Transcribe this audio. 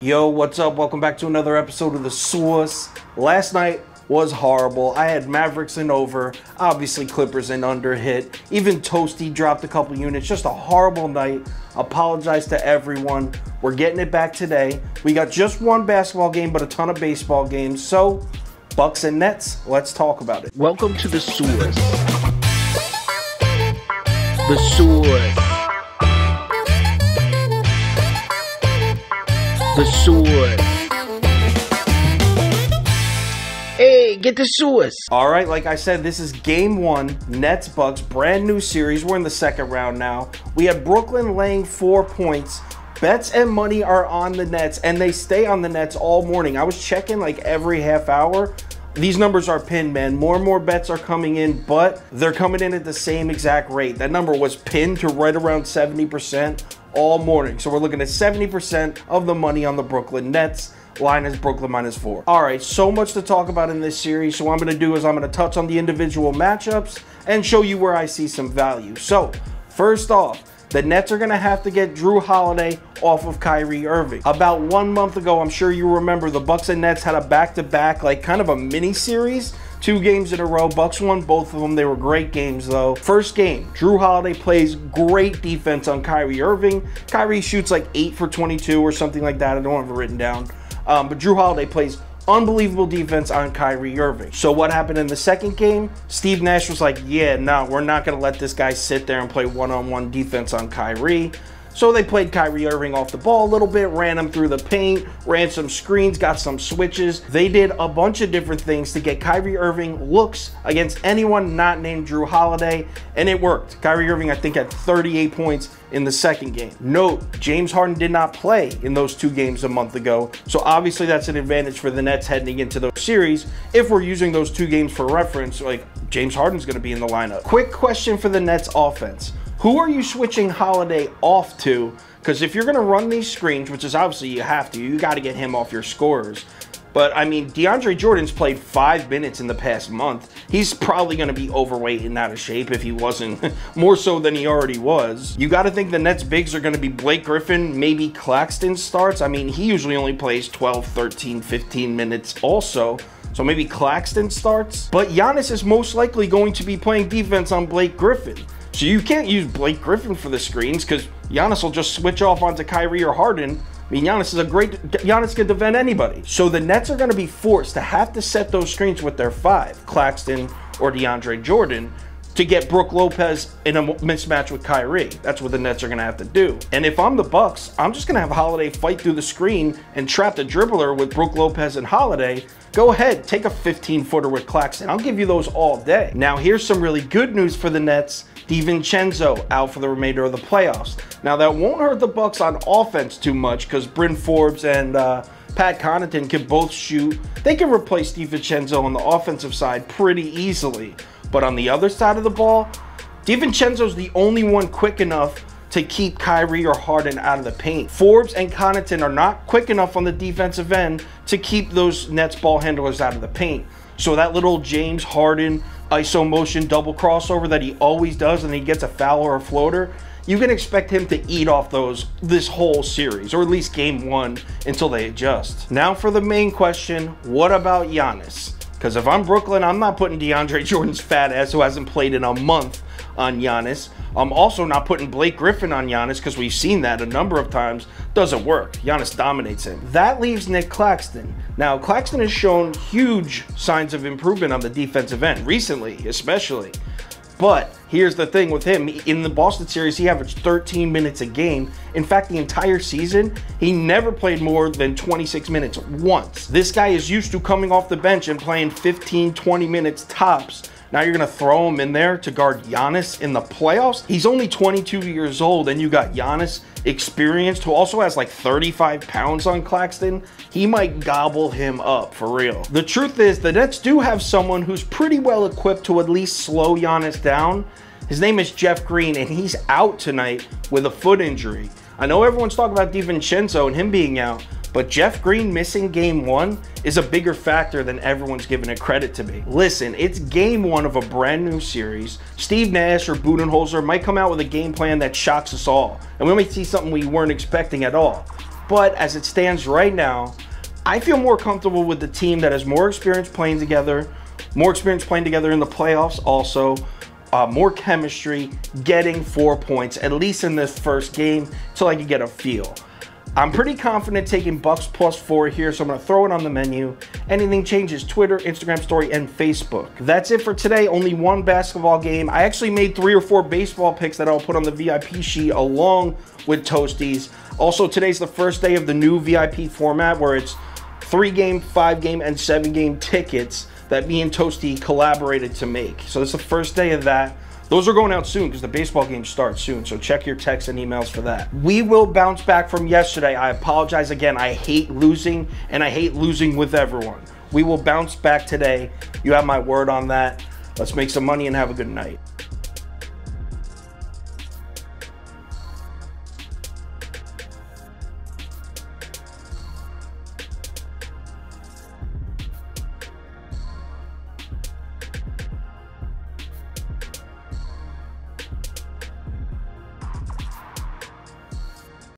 Yo, what's up? Welcome back to another episode of The Source. Last night was horrible. I had Mavericks in over, obviously Clippers in under hit. Even Toasty dropped a couple units. Just a horrible night. Apologize to everyone. We're getting it back today. We got just one basketball game, but a ton of baseball games. So, Bucks and Nets, let's talk about it. Welcome to The Source. The Source. The Source. Hey, get the Source. All right, like I said, this is game one, Nets Bucks, brand new series. We're in the second round now. We had Brooklyn laying 4 points. Bets and money are on the Nets, and they stay on the Nets all morning. I was checking like every half hour. These numbers are pinned, man. More and more bets are coming in, but they're coming in at the same exact rate. That number was pinned to right around 70% all morning. So we're looking at 70% of the money on the Brooklyn Nets. Line is Brooklyn -4. All right, so much to talk about in this series. So what I'm going to do is I'm going to touch on the individual matchups and show you where I see some value. So first off, the Nets are going to have to get Jrue Holiday off of Kyrie Irving. About 1 month ago, I'm sure you remember, the Bucks and Nets had a back-to-back, like kind of a mini series. 2 games in a row. Bucks won both of them. They were great games, though. First game, Jrue Holiday plays great defense on Kyrie Irving. Kyrie shoots like 8 for 22 or something like that. I don't have it written down. But Jrue Holiday plays unbelievable defense on Kyrie Irving. So what happened in the second game? Steve Nash was like, yeah, no, we're not going to let this guy sit there and play one-on-one defense on Kyrie. So they played Kyrie Irving off the ball a little bit, ran him through the paint, ran some screens, got some switches. They did a bunch of different things to get Kyrie Irving looks against anyone not named Jrue Holiday, and it worked. Kyrie Irving, I think, had 38 points in the second game. Note, James Harden did not play in those 2 games a month ago, so obviously that's an advantage for the Nets heading into those series. If we're using those 2 games for reference, like James Harden's going to be in the lineup. Quick question for the Nets offense. Who are you switching Holiday off to? Because if you're going to run these screens, which is obviously you have to, you got to get him off your scorers. But, I mean, DeAndre Jordan's played 5 minutes in the past month. He's probably going to be overweight and out of shape if he wasn't, more so than he already was. You got to think the Nets bigs are going to be Blake Griffin, maybe Claxton starts. I mean, he usually only plays 12, 13, 15 minutes also. So maybe Claxton starts. But Giannis is most likely going to be playing defense on Blake Griffin. So you can't use Blake Griffin for the screens because Giannis will just switch off onto Kyrie or Harden. I mean, Giannis can defend anybody. So the Nets are going to be forced to have to set those screens with their 5, Claxton or DeAndre Jordan, to get Brook Lopez in a mismatch with Kyrie. That's what the Nets are going to have to do. And if I'm the Bucks, I'm just going to have Holiday fight through the screen and trap the dribbler with Brook Lopez and Holiday. Go ahead, take a 15-footer with Claxton. I'll give you those all day. Now, here's some really good news for the Nets. DiVincenzo out for the remainder of the playoffs. Now, that won't hurt the Bucks on offense too much because Bryn Forbes and Pat Connaughton can both shoot. They can replace DiVincenzo on the offensive side pretty easily. But on the other side of the ball, DiVincenzo's the only one quick enough to keep Kyrie or Harden out of the paint. Forbes and Connaughton are not quick enough on the defensive end to keep those Nets ball handlers out of the paint. So that little James Harden ISO motion double crossover that he always does and he gets a foul or a floater, you can expect him to eat off those this whole series, or at least game 1 until they adjust. Now for the main question, what about Giannis? Because if I'm Brooklyn, I'm not putting DeAndre Jordan's fat ass, who hasn't played in a month, on Giannis. I'm also not putting Blake Griffin on Giannis because we've seen that a number of times. Doesn't work. Giannis dominates him. That leaves Nick Claxton. Now, Claxton has shown huge signs of improvement on the defensive end, recently especially. But here's the thing with him. In the Boston series, he averaged 13 minutes a game. In fact, the entire season, he never played more than 26 minutes once. This guy is used to coming off the bench and playing 15, 20 minutes tops. Now you're going to throw him in there to guard Giannis in the playoffs? He's only 22 years old, and you got Giannis, experienced, who also has like 35 pounds on Claxton. He might gobble him up for real. The truth is, the Nets do have someone who's pretty well equipped to at least slow Giannis down. His name is Jeff Green, and he's out tonight with a foot injury. I know everyone's talking about DiVincenzo and him being out, but Jeff Green missing game 1 is a bigger factor than everyone's giving it credit to be. Listen, it's game 1 of a brand new series. Steve Nash or Budenholzer might come out with a game plan that shocks us all, and we might see something we weren't expecting at all. But as it stands right now, I feel more comfortable with the team that has more experience playing together in the playoffs also, more chemistry, getting 4 points, at least in this first game, until I can get a feel. I'm pretty confident taking Bucks +4 here, so I'm going to throw it on the menu. Anything changes, Twitter, Instagram story, and Facebook. That's it for today. Only one basketball game. I actually made 3 or 4 baseball picks that I'll put on the VIP sheet along with Toasties. Also, today's the first day of the new VIP format where it's 3-game, 5-game, and 7-game tickets that me and Toasty collaborated to make. So this is the first day of that. Those are going out soon because the baseball games start soon, so check your texts and emails for that. We will bounce back from yesterday. I apologize again. I hate losing, and I hate losing with everyone. We will bounce back today. You have my word on that. Let's make some money and have a good night.